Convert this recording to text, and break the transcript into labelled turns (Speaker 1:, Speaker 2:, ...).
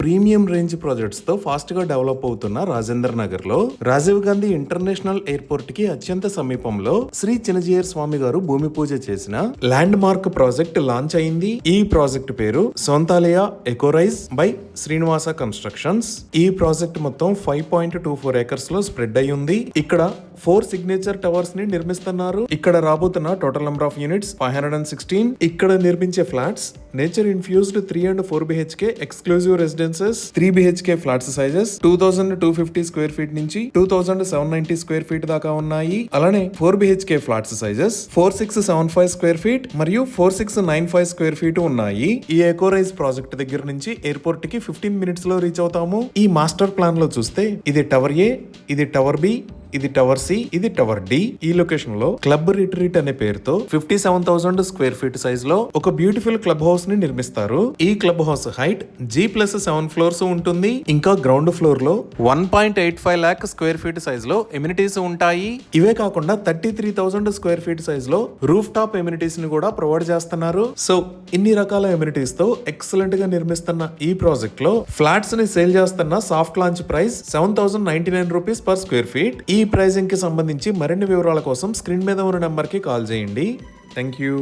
Speaker 1: Premium range projects తో fast గా develop అవుతున్న రాజేంద్ర నగర్ లో రాజీవ్ గాంధీ ఇంటర్నేషనల్ ఎయిర్పోర్ట్ కి అత్యంత సమీపంలో శ్రీ చినజీయర్ స్వామి గారు భూమి పూజ చేసిన ల్యాండ్ మార్క్ ప్రాజెక్ట్ లాంచ్ అయింది. ఈ ప్రాజెక్ట్ పేరు సొంతాలయ ఎకోరైజ్ బై శ్రీనివాస కన్స్ట్రక్షన్స్. ఈ ప్రాజెక్ట్ మొత్తం 5.24 ఏకర్స్ లో స్ప్రెడ్ అయి ఉంది. ఇక్కడ 4 సిగ్నేచర్ టవర్స్ ని నిర్మిస్తున్నారు. ఇక్కడ రాబోతున్న టోటల్ నెంబర్ ఆఫ్ యూనిట్స్ 516. ఇక్కడ నిర్మించే flats nature infused 3 and 4 BHK exclusive residences, 3 BHK flats sizes 2250 square feet నుంచి 2790 స్క్వేర్ ఫీట్ దాకా ఉన్నాయి. అలానే 4 BHK flats sizes 4675 square feet మరియు 4695 స్క్వేర్ ఫీట్ ఉన్నాయి. ఈ ఎకోరైజ్ ప్రాజెక్ట్ దగ్గర నుంచి ఎయిర్పోర్ట్ కి 15 minutes లో రీచ్ అవుతాము. ఈ మాస్టర్ ప్లాన్ లో చూస్తే ఇది టవర్ ఏ, ఇది టవర్ బి, ఇది టవర్ సి, ఇది టవర్ డి. ఈ లొకేషన్ లో క్లబ్ రిట్రీట్ అనే పేరుతో 57,000 స్క్వేర్ ఫీట్ సైజ్ లో ఒక బ్యూటిఫుల్ క్లబ్ హౌస్ ని నిర్మిస్తారు. ఈ club house height G+7 floors ఉంటుంది. ఇంకా గ్రౌండ్ ఫ్లోర్ లో 1.85 lakh స్క్వేర్ ఫీట్ సైజ్ లో ఎమ్యూనిటీస్ ఉంటాయి. ఇవే కాకుండా 33,000 స్క్వేర్ ఫీట్ సైజ్ లో రూఫ్ టాప్ ఎమ్యూనిటీస్ ని కూడా ప్రొవైడ్ చేస్తున్నారు. సో ఇన్ని రకాల ఎమ్యూనిటీస్ తో ఎక్సలెంట్ గా నిర్మిస్తున్న ఈ ప్రాజెక్ట్ లో ఫ్లాట్స్ ని సేల్ చేస్తున్న soft launch price 7,099 rupees per square feet. ఈ ప్రైజింగ్ కి సంబంధించి మరిన్ని వివరాల కోసం స్క్రీన్ మీద ఉన్న నెంబర్ కి కాల్ చేయండి. Thank you.